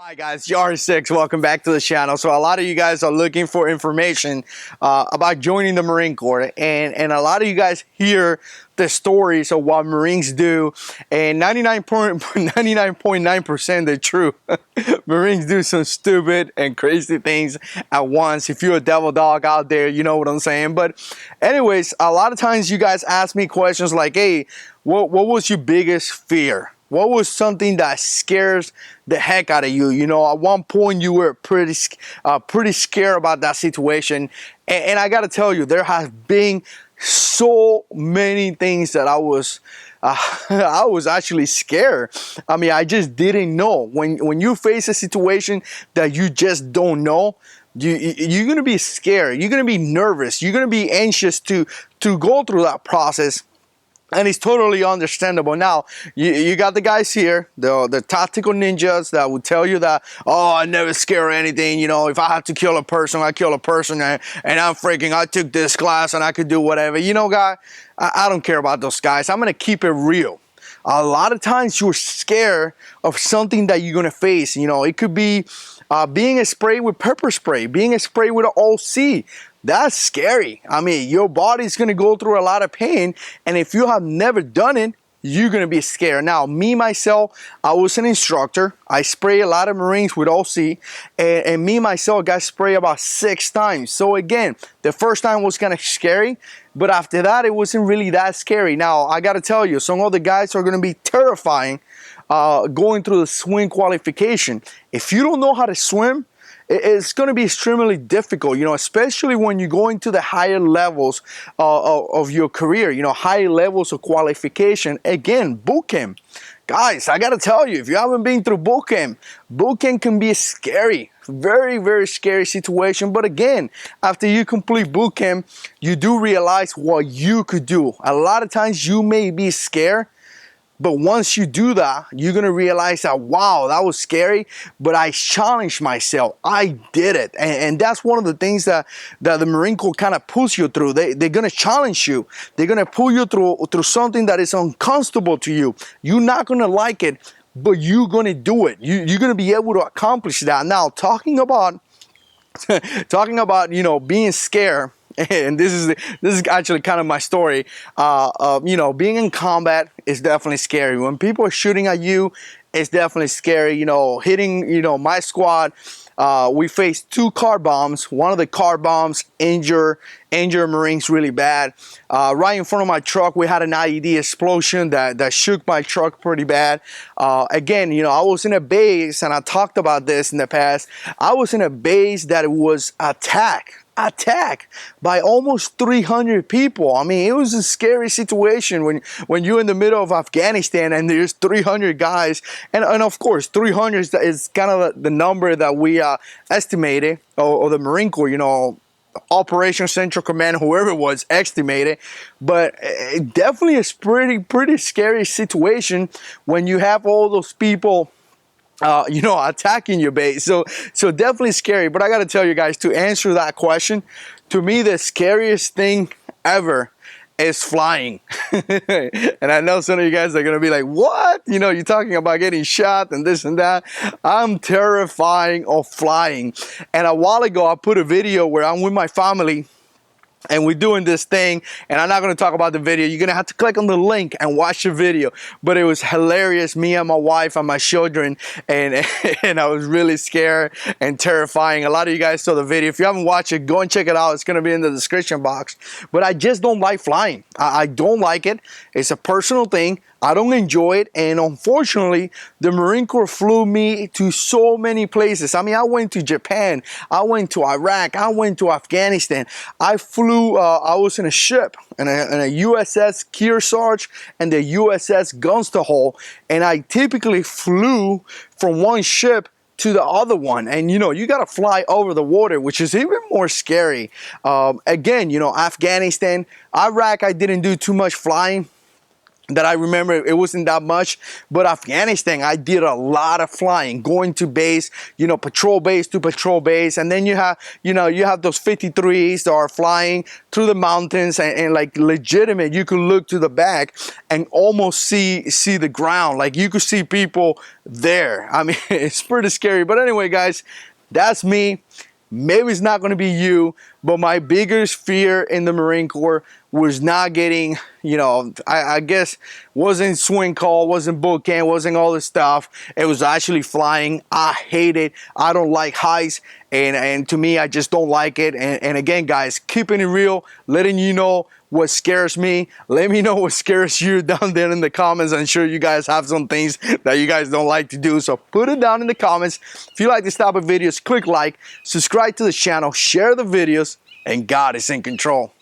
Hi guys, JH6, welcome back to the channel. So a lot of you guys are looking for information about joining the Marine Corps, and a lot of you guys hear the stories of what Marines do, and 99.9% they're true. Marines do some stupid and crazy things at once. If you're a devil dog out there, you know what I'm saying. But anyways, a lot of times you guys ask me questions like, hey, what was your biggest fear? What was something that scares the heck out of you? You know, at one point you were pretty scared about that situation. And I got to tell you, there have been so many things that I was actually scared. I mean, I just didn't know. When you face a situation that you just don't know, you're going to be scared. You're going to be nervous. You're going to be anxious to go through that process. And it's totally understandable. Now, you got the guys here, the tactical ninjas that will tell you that, oh, I never scare anything. You know, if I have to kill a person, I kill a person. And I'm freaking, I took this class and I could do whatever. You know, guy, I don't care about those guys. I'm going to keep it real. A lot of times you're scared of something that you're going to face. You know, it could be being sprayed with pepper spray, being sprayed with an OC. That's scary. I mean, your body's going to go through a lot of pain. And if you have never done it, you're going to be scared. Now, me, myself, I was an instructor. I spray a lot of Marines with OC. And me, myself, got sprayed about 6 times. So again, the first time was kind of scary. But after that, it wasn't really that scary. Now, I got to tell you, some of the guys are going to be terrifying going through the swim qualification. If you don't know how to swim, it's going to be extremely difficult, you know, especially when you go into the higher levels of your career, you know, higher levels of qualification. Again, boot camp. Guys, I got to tell you, if you haven't been through boot camp can be scary, very, very scary situation. But again, after you complete boot camp, you do realize what you could do. A lot of times you may be scared, but once you do that, you're going to realize that, wow, that was scary, but I challenged myself. I did it. And that's one of the things that the Marine Corps kind of pulls you through. They're going to challenge you. They're going to pull you through something that is uncomfortable to you. You're not going to like it, but you're going to do it. You're going to be able to accomplish that. Now, talking about, you know, being scared, and this is actually kind of my story. You know, being in combat is definitely scary. When people are shooting at you, it's definitely scary. You know, hitting, you know, my squad, we faced 2 car bombs. One of the car bombs injured Marines really bad. Right in front of my truck, we had an IED explosion that shook my truck pretty bad. Again, you know, I was in a base, and I talked about this in the past. I was in a base that was attacked by almost 300 people. I mean, it was a scary situation when you're in the middle of Afghanistan and there's 300 guys. And of course, 300 is kind of the number that we estimated, or the Marine Corps, you know, Operation Central Command, whoever it was, estimated. But it definitely is pretty scary situation when you have all those people you know, attacking your base. So definitely scary. But I got to tell you guys, to answer that question, to me, the scariest thing ever is flying. And I know some of you guys are going to be like, what? You know, you're talking about getting shot and this and that. I'm terrifying of flying. And a while ago, I put a video where I'm with my family, and we're doing this thing, and I'm not going to talk about the video. You're going to have to click on the link and watch the video. But it was hilarious, me and my wife and my children, and I was really scared and terrifying. A lot of you guys saw the video. If you haven't watched it, go and check it out. It's going to be in the description box. But I just don't like flying. I don't like it. It's a personal thing. I don't enjoy it, and unfortunately, the Marine Corps flew me to so many places. I mean, I went to Japan, I went to Iraq, I went to Afghanistan. I flew, I was in a ship, in a USS Kearsarge and the USS Gunstahole, and I typically flew from one ship to the other one. And you know, you got to fly over the water, which is even more scary. Again, you know, Afghanistan, Iraq, I didn't do too much flying. that I remember. It wasn't that much, but Afghanistan, I did a lot of flying, going to base, you know, patrol base to patrol base. And then you have, you know, you have those 53s that are flying through the mountains and like legitimate. You could look to the back and almost see the ground. Like you could see people there. I mean, it's pretty scary. But anyway, guys, that's me. Maybe it's not going to be you, but my biggest fear in the Marine Corps was not getting, you know, I guess wasn't swing call, wasn't boot camp, wasn't all this stuff. It was actually flying. I hate it. I don't like heights, and to me, I just don't like it. And again, guys, keeping it real, letting you know what scares me. Let me know what scares you down there in the comments. I'm sure you guys have some things that you guys don't like to do, so put it down in the comments. If you like this type of videos, click like, subscribe to the channel, share the videos, and God is in control.